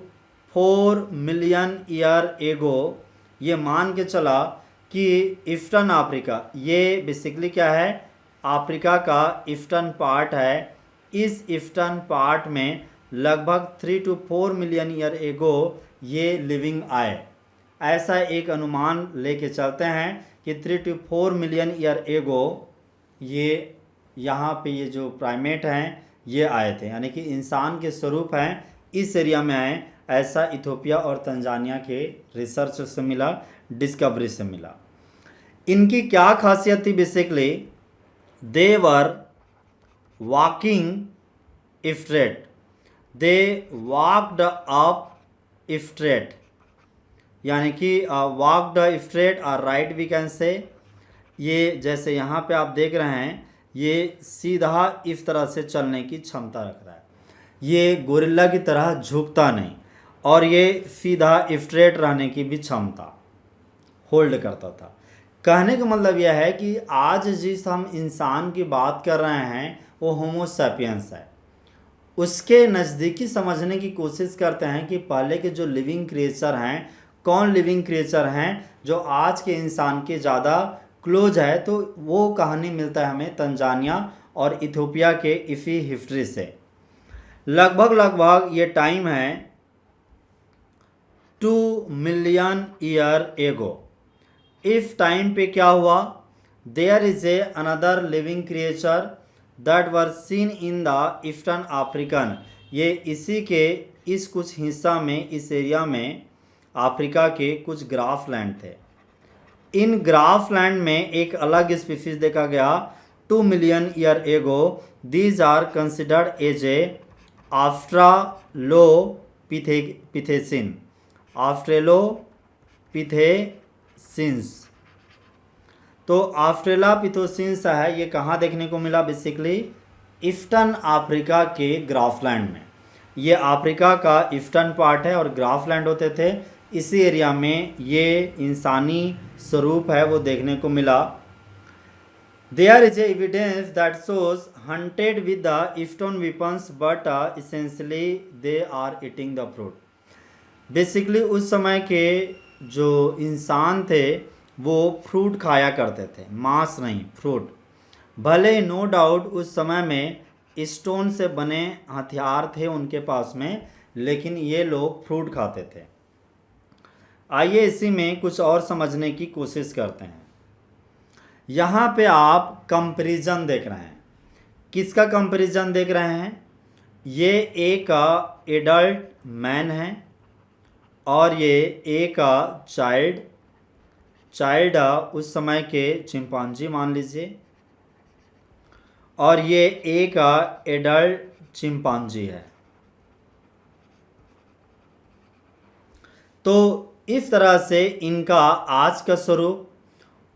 4 मिलियन ईयर एगो। ये मान के चला कि ईस्टर्न अफ्रीका, ये बेसिकली क्या है, अफ्रीका का ईस्टर्न पार्ट है। इस ईस्टर्न पार्ट में लगभग 3 to 4 मिलियन ईयर एगो ये लिविंग आए। ऐसा एक अनुमान लेके चलते हैं कि 3 to 4 मिलियन ईयर एगो ये यहाँ पे ये जो प्राइमेट हैं ये आए थे, यानी कि इंसान के स्वरूप हैं इस एरिया में आए। ऐसा इथोपिया और तंजानिया के रिसर्च से मिला, डिस्कवरी से मिला। इनकी क्या खासियत थी? Basically they were walking straight, they walked up straight, यानी कि वॉकड स्ट्रेट और राइट वी कैन से। ये जैसे यहाँ पे आप देख रहे हैं, ये सीधा इस तरह से चलने की क्षमता रख रहा है। ये गोरिल्ला की तरह झुकता नहीं, और ये सीधा स्ट्रेट रहने की भी क्षमता होल्ड करता था। कहने का मतलब यह है कि आज जिस हम इंसान की बात कर रहे हैं वो होमो सैपियंस है। उसके नज़दीकी समझने की कोशिश करते हैं कि पहले के जो लिविंग क्रिएचर हैं, कौन लिविंग क्रिएचर हैं जो आज के इंसान के ज़्यादा क्लोज है। तो वो कहानी मिलता है हमें तंजानिया और इथोपिया के इसी हिस्ट्री से। लगभग ये टाइम है 2 मिलियन ईयर एगो। इस टाइम पे क्या हुआ? There is a another living creature that were seen in the eastern African. ये इसी के इस कुछ हिस्सा में, इस एरिया में अफ्रीका के कुछ ग्राफलैंड थे। इन ग्राफलैंड में एक अलग स्पीसीज देखा गया 2 million year ago. These are considered as a australopithecine, australopithecines. तो ऑस्ट्रेलोपिथेसिन्स है, ये कहाँ देखने को मिला? बेसिकली ईस्टर्न अफ्रीका के ग्राफलैंड में। ये अफ्रीका का ईस्टर्न पार्ट है और ग्राफलैंड होते थे। इसी एरिया में ये इंसानी स्वरूप है वो देखने को मिला। There is evidence that shows hunted with the stone weapons but essentially they are eating the fruit. Basically उस समय के जो इंसान थे वो फ्रूट खाया करते थे, मांस नहीं, फ्रूट। भले नो डाउट उस समय में स्टोन से बने हथियार थे उनके पास में, लेकिन ये लोग फ्रूट खाते थे। आइए इसी में कुछ और समझने की कोशिश करते हैं। यहाँ पे आप कंपैरिजन देख रहे हैं। किसका कंपैरिजन देख रहे हैं? ये एक एडल्ट मैन है और ये एक चाइल्ड उस समय के चिंपांजी मान लीजिए, और ये एक एडल्ट चिंपांजी है। तो इस तरह से इनका आज का स्वरूप।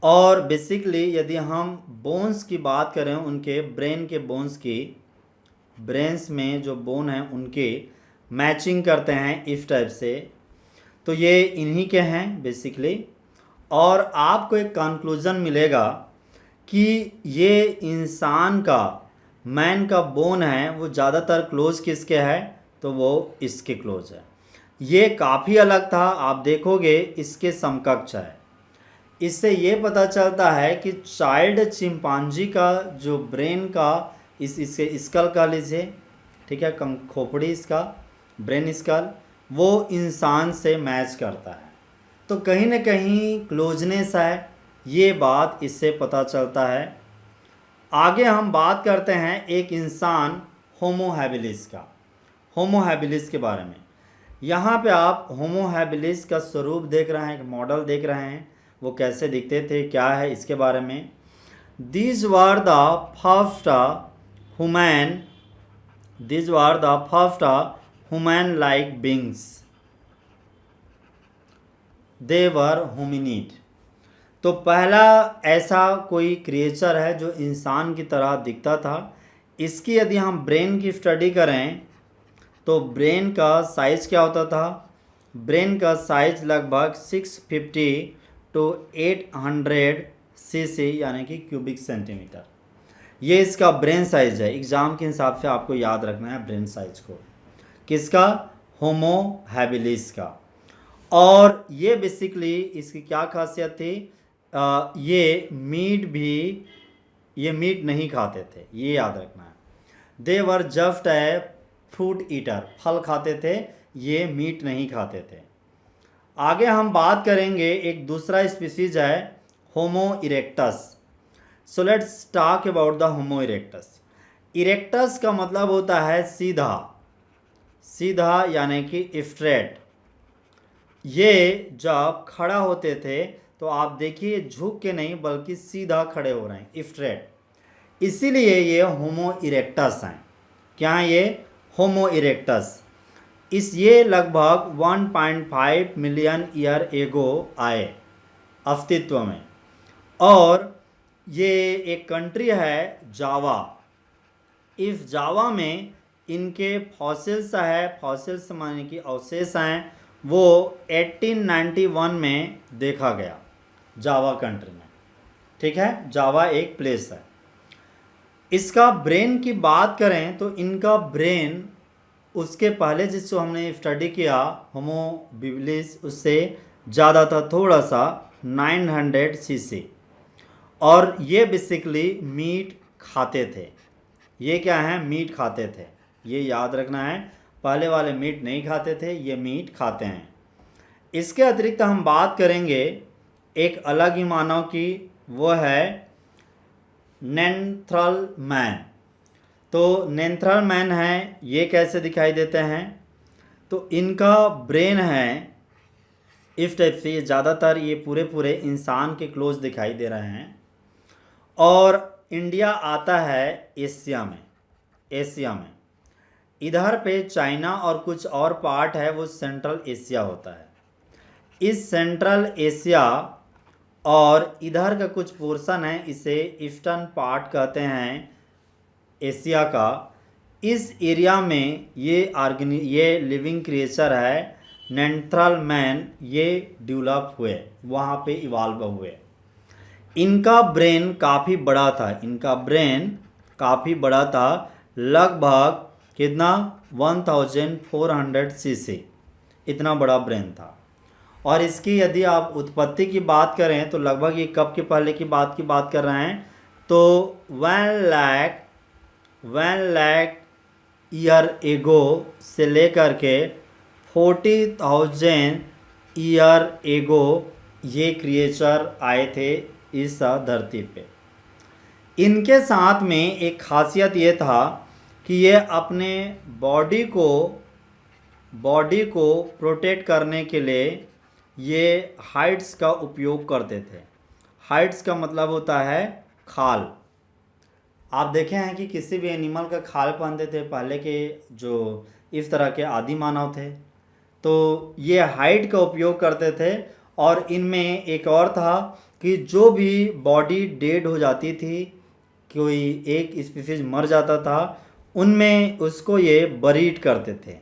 और बेसिकली यदि हम बोन्स की बात करें, उनके ब्रेन के बोन्स की, ब्रेन्स में जो बोन हैं उनके मैचिंग करते हैं इस टाइप से, तो ये इन्हीं के हैं बेसिकली। और आपको एक कंक्लूजन मिलेगा कि ये इंसान का, मैन का बोन है वो ज़्यादातर क्लोज किसके है? तो वो इसके क्लोज है। ये काफ़ी अलग था, आप देखोगे इसके समकक्ष है। इससे ये पता चलता है कि चाइल्ड चिंपांजी का जो ब्रेन का इसे स्कल कह लीजिए, ठीक है, खोपड़ी इसका, ब्रेन स्कल, वो इंसान से मैच करता है। तो कहीं ना कहीं क्लोजनेस है, ये बात इससे पता चलता है। आगे हम बात करते हैं एक इंसान होमो हैबिलिस का, होमो हैबिलिस के बारे में। यहाँ पे आप होमो हैबिलिस का स्वरूप देख रहे हैं, एक मॉडल देख रहे हैं, वो कैसे दिखते थे, क्या है इसके बारे में। These were the first human like beings, they were hominid. तो पहला ऐसा कोई क्रिएचर है जो इंसान की तरह दिखता था। इसकी यदि हम ब्रेन की स्टडी करें तो ब्रेन का साइज क्या होता था? ब्रेन का साइज लगभग 650 टू 800 सीसी यानी कि क्यूबिक सेंटीमीटर, ये इसका ब्रेन साइज है। एग्ज़ाम के हिसाब से आपको याद रखना है ब्रेन साइज को। किसका? होमो हैबिलिस का। और ये बेसिकली इसकी क्या खासियत थी? ये मीट नहीं खाते थे, ये याद रखना है। They were just a fruit eater, फल खाते थे, ये मीट नहीं खाते थे। आगे हम बात करेंगे, एक दूसरा स्पीसीज है Homo erectus. So let's talk about the Homo erectus. Erectus का मतलब होता है सीधा, सीधा यानी कि स्ट्रेट। ये जब खड़ा होते थे तो आप देखिए झुक के नहीं बल्कि सीधा खड़े हो रहे हैं, स्ट्रेट, इसीलिए ये होमो इरेक्टस हैं। क्या है ये? होमो इरेक्टस। ये लगभग 1.5 मिलियन ईयर एगो आए अस्तित्व में। और ये एक कंट्री है जावा। इस जावा में इनके फॉसिल्स है, फॉसिल्स माने कि अवशेष हैं, वो 1891 में देखा गया जावा कंट्री में। ठीक है, जावा एक प्लेस है। इसका ब्रेन की बात करें तो इनका ब्रेन उसके पहले जिसको हमने स्टडी किया होमो बिबलिस उससे ज़्यादा था, थोड़ा सा 900 सीसी। और ये बेसिकली मीट खाते थे। ये क्या है? मीट खाते थे, ये याद रखना है। पहले वाले मीट नहीं खाते थे, ये मीट खाते हैं। इसके अतिरिक्त हम बात करेंगे एक अलग ही मानव की, वो है नेंथ्रल मैन। तो नेंथ्रल मैन है, ये कैसे दिखाई देते हैं? तो इनका ब्रेन है इस टाइप से, ये ज़्यादातर ये पूरे इंसान के क्लोज दिखाई दे रहे हैं। और इंडिया आता है एशिया में, एशिया में। इधर पे चाइना और कुछ और पार्ट है वो सेंट्रल एशिया होता है। इस सेंट्रल एशिया और इधर का कुछ पोर्शन है, इसे ईस्टर्न पार्ट कहते हैं एशिया का। इस एरिया में ये लिविंग क्रिएचर है नेंथ्रल मैन, ये डेवलप हुए, वहाँ पे इवाल्व हुए। इनका ब्रेन काफ़ी बड़ा था, इनका ब्रेन काफ़ी बड़ा था, लगभग कितना? 1400 सीसी, इतना बड़ा ब्रेन था। और इसकी यदि आप उत्पत्ति की बात करें तो लगभग ये कब के पहले की बात कर रहे हैं? तो 1 लाख ईयर एगो से लेकर के 40,000 ईयर एगो ये क्रिएचर आए थे इस धरती पे। इनके साथ में एक खासियत ये था कि ये अपने बॉडी को प्रोटेक्ट करने के लिए ये हाइड्स का उपयोग करते थे। हाइड्स का मतलब होता है खाल। आप देखे हैं कि किसी भी एनिमल का खाल पहनते थे पहले के जो इस तरह के आदि मानव थे, तो ये हाइड का उपयोग करते थे। और इनमें एक और था कि जो भी बॉडी डेड हो जाती थी, कोई एक स्पीसीज मर जाता था, उनमें उसको ये बरीड करते थे,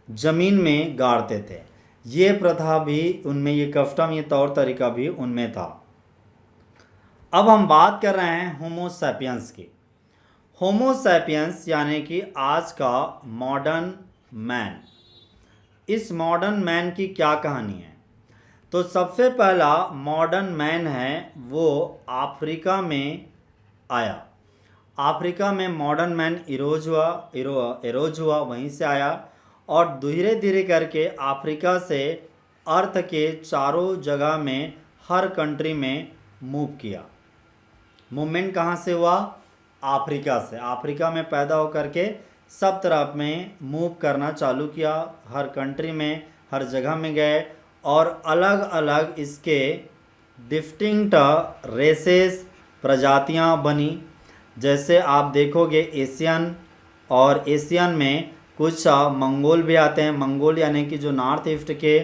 ज़मीन में गाड़ते थे। ये प्रथा भी उनमें, ये कस्टम, ये तौर तरीका भी उनमें था। अब हम बात कर रहे हैं होमो सैपियंस की। होमो सैपियंस यानी कि आज का मॉडर्न मैन। इस मॉडर्न मैन की क्या कहानी है? तो सबसे पहला मॉडर्न मैन है वो अफ्रीका में आया। अफ्रीका में मॉडर्न मैन इरोज हुआ, वहीं से आया। और धीरे धीरे करके अफ्रीका से अर्थ के चारों जगह में, हर कंट्री में मूव किया। मूवमेंट कहाँ से हुआ? अफ्रीका से। अफ्रीका में पैदा होकर के सब तरफ में मूव करना चालू किया, हर कंट्री में, हर जगह में गए। और अलग अलग इसके डिस्टिंक्ट रेसेस, प्रजातियां बनी। जैसे आप देखोगे एशियन, और एशियन में कुछ मंगोल भी आते हैं। मंगोल यानी कि जो नॉर्थ ईस्ट के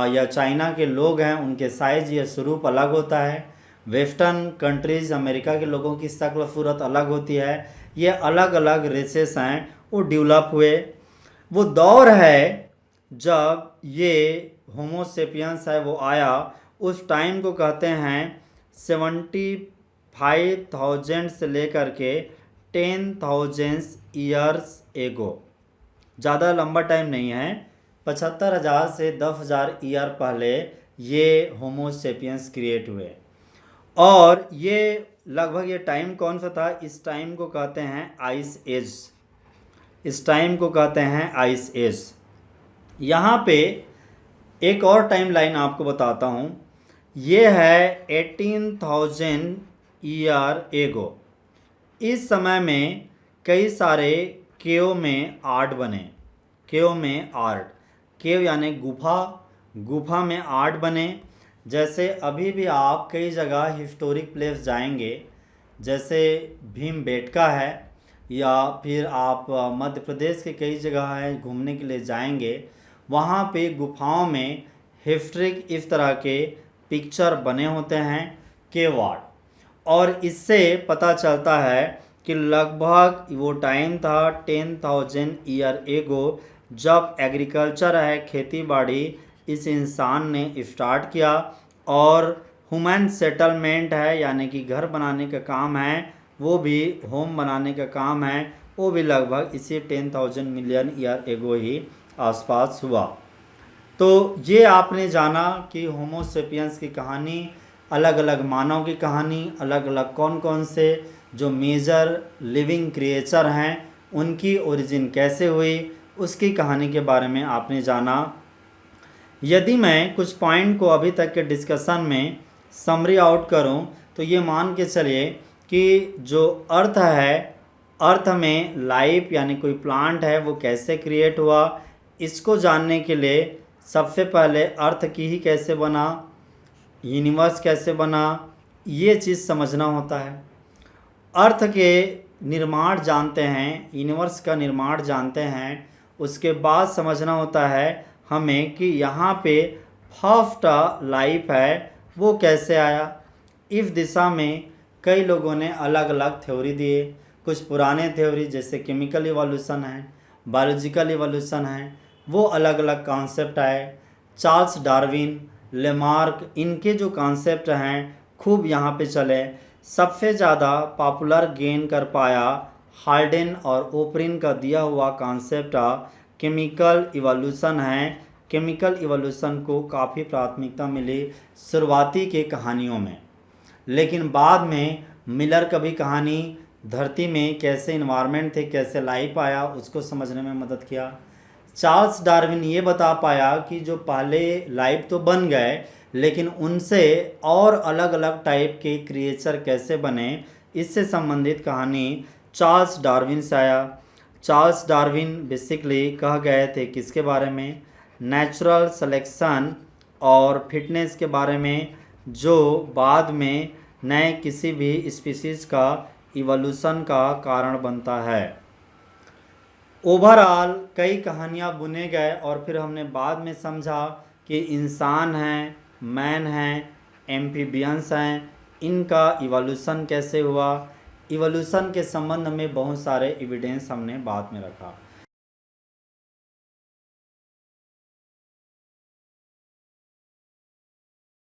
या चाइना के लोग हैं, उनके साइज या स्वरूप अलग होता है। वेस्टर्न कंट्रीज़, अमेरिका के लोगों की शक्ल सूरत अलग होती है। ये अलग अलग रेसेस हैं वो डेवलप हुए। वो दौर है जब ये होमो सेपियंस है वो आया, उस टाइम को कहते हैं 75,000 से लेकर के 10,000 ईयर्स एगो। ज़्यादा लंबा टाइम नहीं है, 75,000 से 10,000 ईयर पहले ये होमो सेपियंस क्रिएट हुए। और ये लगभग ये टाइम कौन सा था, इस टाइम को कहते हैं आइस एज। इस टाइम को कहते हैं आइस एज। यहाँ पे एक और टाइम लाइन आपको बताता हूँ, ये है 18,000 ईयर एगो। इस समय में कई सारे केव में आर्ट बने। केव में आर्ट, केव यानी गुफा, गुफा में आर्ट बने। जैसे अभी भी आप कई जगह हिस्टोरिक प्लेस जाएंगे, जैसे भीमबेटका है, या फिर आप मध्य प्रदेश के कई जगह हैं घूमने के लिए जाएंगे, वहाँ पे गुफाओं में हिस्ट्रिक इस तरह के पिक्चर बने होते हैं, केव आर्ट। और इससे पता चलता है कि लगभग वो टाइम था 10,000 ईयर एगो, जब एग्रीकल्चर है, खेती बाड़ी, इस इंसान ने स्टार्ट किया। और ह्यूमन सेटलमेंट है, यानी कि घर बनाने का काम है, वो भी होम बनाने का काम है, वो भी लगभग इसी 10,000 मिलियन ईयर एगो ही आसपास हुआ। तो ये आपने जाना कि होमो सेपियंस की कहानी, अलग अलग मानव की कहानी, अलग अलग कौन कौन से जो मेजर लिविंग क्रिएचर हैं उनकी ओरिजिन कैसे हुई, उसकी कहानी के बारे में आपने जाना। यदि मैं कुछ पॉइंट को अभी तक के डिस्कशन में समरी आउट करूं, तो ये मान के चलिए कि जो अर्थ है, अर्थ में लाइफ यानी कोई प्लांट है वो कैसे क्रिएट हुआ, इसको जानने के लिए सबसे पहले अर्थ की ही कैसे बना, यूनिवर्स कैसे बना, ये चीज़ समझना होता है। अर्थ के निर्माण जानते हैं, यूनिवर्स का निर्माण जानते हैं, उसके बाद समझना होता है हमें कि यहाँ पे फर्स्ट लाइफ है वो कैसे आया। इस दिशा में कई लोगों ने अलग अलग थ्योरी दिए। कुछ पुराने थ्योरी जैसे केमिकल इवोल्यूशन है, बायोलॉजिकल इवोल्यूशन है, वो अलग अलग कॉन्सेप्ट आए। चार्ल्स डार्विन, लेमार्क, इनके जो कॉन्सेप्ट हैं खूब यहाँ पे चले। सबसे ज़्यादा पॉपुलर गेन कर पाया हाल्डेन और ओपरिन का दिया हुआ कॉन्सेप्ट केमिकल इवोल्यूशन है। केमिकल इवोल्यूशन को काफ़ी प्राथमिकता मिली शुरुआती के कहानियों में, लेकिन बाद में मिलर का भी कहानी धरती में कैसे इन्वायरमेंट थे, कैसे लाइफ आया, उसको समझने में मदद किया। चार्ल्स डार्विन ये बता पाया कि जो पहले लाइफ तो बन गए, लेकिन उनसे और अलग अलग टाइप के क्रिएचर कैसे बने, इससे संबंधित कहानी चार्ल्स डार्विन से आया। चार्ल्स डार्विन बेसिकली कह गए थे किसके बारे में, नेचुरल सिलेक्शन और फिटनेस के बारे में, जो बाद में नए किसी भी स्पीसीज का इवोल्यूशन का कारण बनता है। ओवरऑल कई कहानियाँ बुने गए और फिर हमने बाद में समझा कि इंसान हैं, मैन हैं, एम्फीबियंस हैं, इनका इवोल्यूशन कैसे हुआ। इवोल्यूशन के संबंध में बहुत सारे एविडेंस हमने बाद में रखा।